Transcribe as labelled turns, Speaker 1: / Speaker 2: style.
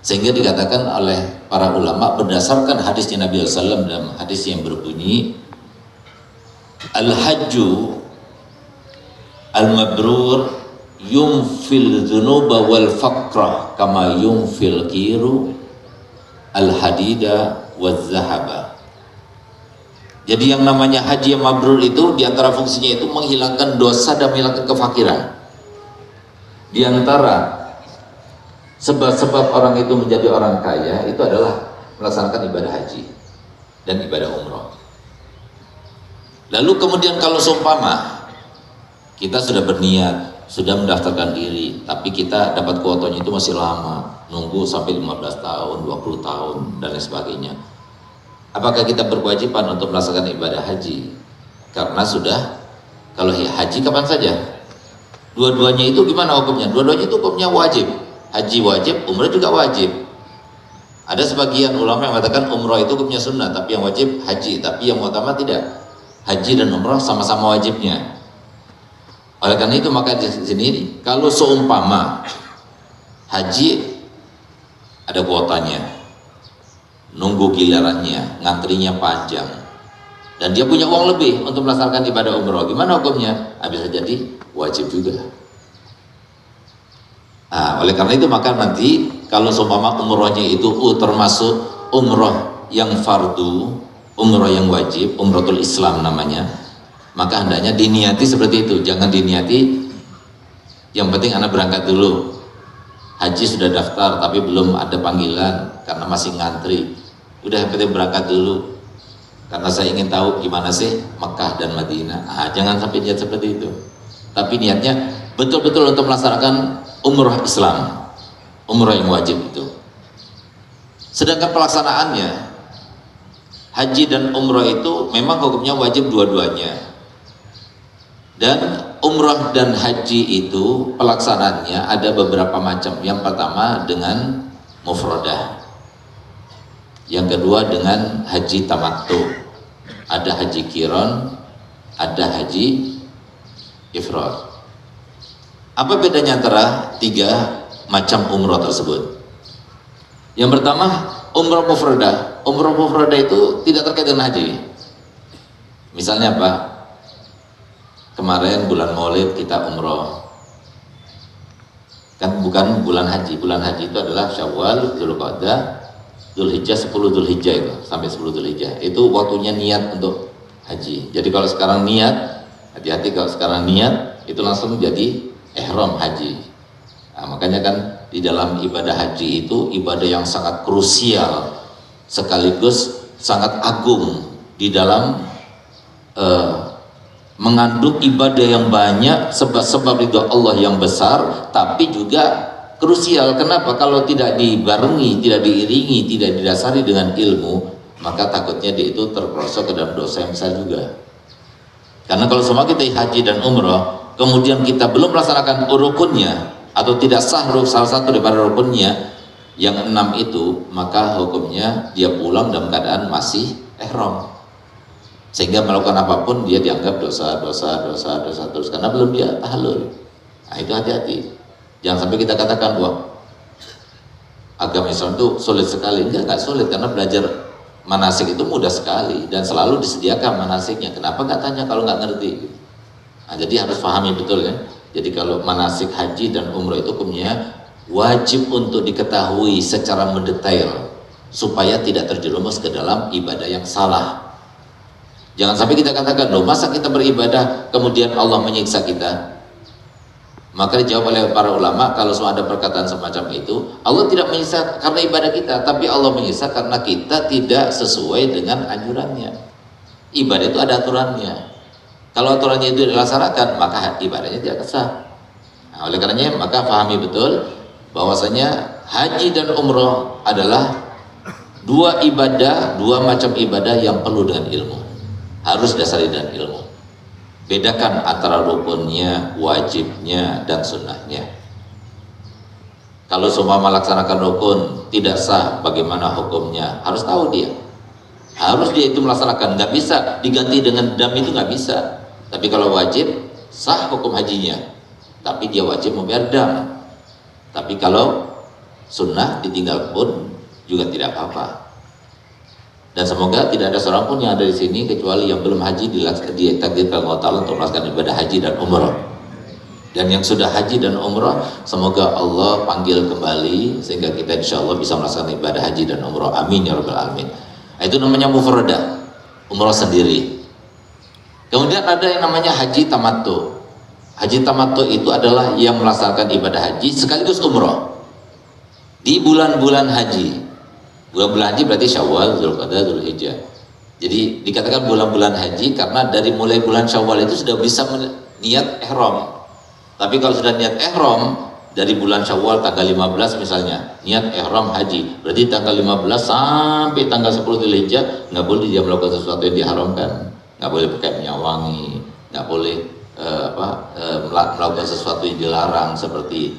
Speaker 1: Sehingga dikatakan oleh para ulama berdasarkan hadisnya Nabi SAW dalam hadis yang berbunyi al-hajju al-mabrur yumfil dhunuba wal faqra kama yumfil kiru al-hadida wal zahaba. Jadi yang namanya haji yang mabrur itu diantara fungsinya itu menghilangkan dosa dan menghilangkan kefakiran. Di antara sebab-sebab orang itu menjadi orang kaya itu adalah melaksanakan ibadah haji dan ibadah umroh. Lalu kemudian kalau seumpama kita sudah berniat, sudah mendaftarkan diri, tapi kita dapat kuotanya itu masih lama, nunggu sampai 15 tahun, 20 tahun dan lain sebagainya. Apakah kita berkewajiban untuk melaksanakan ibadah haji? Karena sudah, kalau haji kapan saja? Dua-duanya itu gimana hukumnya? Dua-duanya itu hukumnya wajib. Haji wajib, umrah juga wajib. Ada sebagian ulama yang mengatakan umrah itu hukumnya sunnah, tapi yang wajib haji. Tapi yang utama tidak. Haji dan umrah sama-sama wajibnya. Oleh karena itu maka di sini kalau seumpama haji ada kuotanya, nunggu gilirannya, ngantrinya panjang, dan dia punya uang lebih untuk melaksanakan ibadah umrah, gimana hukumnya? Bisa jadi wajib juga. Nah, oleh karena itu maka nanti kalau seumpama umrohnya itu termasuk umroh yang fardu, umroh yang wajib, umrohul Islam namanya, maka hendaknya diniati seperti itu. Jangan diniati yang penting anak berangkat dulu, haji sudah daftar tapi belum ada panggilan karena masih ngantri, udah yang penting berangkat dulu karena saya ingin tahu gimana sih Mekah dan Madinah. Jangan sampai niat seperti itu, tapi niatnya betul-betul untuk melaksanakan umroh Islam, umroh yang wajib itu. Sedangkan pelaksanaannya haji dan umroh itu memang hukumnya wajib dua-duanya. Dan umroh dan haji itu pelaksanaannya ada beberapa macam. Yang pertama dengan mufradah, yang kedua dengan haji tamattu, ada haji qiran, ada haji ifrad. Apa bedanya antara tiga macam umroh tersebut? Yang pertama umroh mufradah. Umroh mufradah itu tidak terkait dengan haji. Misalnya apa? Kemarin bulan Maulid kita umroh, kan bukan bulan haji. Bulan haji itu adalah Syawal, Dzulqa'dah, Dzulhijjah, 10 Dzulhijjah itu sampai 10 Dzulhijjah. Itu waktunya niat untuk haji. Jadi kalau sekarang niat, hati-hati kalau sekarang niat itu langsung jadi ihram haji. Nah, makanya kan di dalam ibadah haji itu ibadah yang sangat krusial sekaligus sangat agung di dalam mengandung ibadah yang banyak, sebab ridho Allah yang besar, tapi juga krusial. Kenapa? Kalau tidak dibarengi, tidak diiringi, tidak didasari dengan ilmu, maka takutnya dia itu terperosok ke dalam dosa yang besar juga. Karena kalau semua kita haji dan umrah, kemudian kita belum melaksanakan rukunnya atau tidak sah salah satu daripada rukunnya yang 6 itu, maka hukumnya dia pulang dalam keadaan masih ihram, sehingga melakukan apapun dia dianggap dosa terus karena belum dia tahallul. Nah, itu hati-hati, jangan sampai kita katakan wah agama Islam itu sulit sekali. Enggak sulit, karena belajar manasik itu mudah sekali dan selalu disediakan manasiknya. Kenapa nggak tanya kalau nggak ngerti? Nah, jadi harus pahami betul ya. Jadi kalau manasik haji dan umrah itu hukumnya wajib untuk diketahui secara mendetail supaya tidak terjerumus ke dalam ibadah yang salah. Jangan sampai kita katakan, loh masa kita beribadah kemudian Allah menyiksa kita? Maka dijawab oleh para ulama, kalau semua ada perkataan semacam itu, Allah tidak menyiksa karena ibadah kita, tapi Allah menyiksa karena kita tidak sesuai dengan anjurannya. Ibadah itu ada aturannya. Kalau aturannya itu dilaksanakan, maka ibadahnya tidak sah. Nah, oleh karenanya maka pahami betul bahwasanya haji dan umroh adalah dua ibadah, dua macam ibadah yang perlu dengan ilmu. Harus dasari dengan ilmu. Bedakan antara rukunnya, wajibnya, dan sunnahnya. Kalau semua melaksanakan rukun tidak sah, bagaimana hukumnya? Harus tahu dia. Harus dia itu melaksanakan. Nggak bisa diganti dengan dam, itu nggak bisa. Tapi kalau wajib, sah hukum hajinya. Tapi dia wajib membayar dam. Tapi kalau sunnah ditinggal pun juga tidak apa-apa. Dan semoga tidak ada seorang pun yang ada di sini kecuali yang belum haji ditakdirkan Allah Ta'ala untuk melaksanakan ibadah haji dan umrah. Dan yang sudah haji dan umrah, semoga Allah panggil kembali sehingga kita insya Allah bisa melaksanakan ibadah haji dan umrah. Amin ya rabbal alamin. Nah, itu namanya mufradah, umrah sendiri. Kemudian ada yang namanya haji tamattu. Haji tamattu itu adalah yang melaksanakan ibadah haji sekaligus umrah di bulan-bulan haji. Bulan-bulan haji berarti Syawal, Dzulqa'dah, Dzulhijjah. Jadi dikatakan bulan-bulan haji karena dari mulai bulan Syawal itu sudah bisa niat ihram. Tapi kalau sudah niat ihram dari bulan Syawal tanggal 15 misalnya, niat ihram haji, berarti tanggal 15 sampai tanggal 10 Dzulhijjah nggak boleh dia melakukan sesuatu yang diharamkan. Nggak boleh pakai minyak wangi, nggak boleh melakukan sesuatu yang dilarang seperti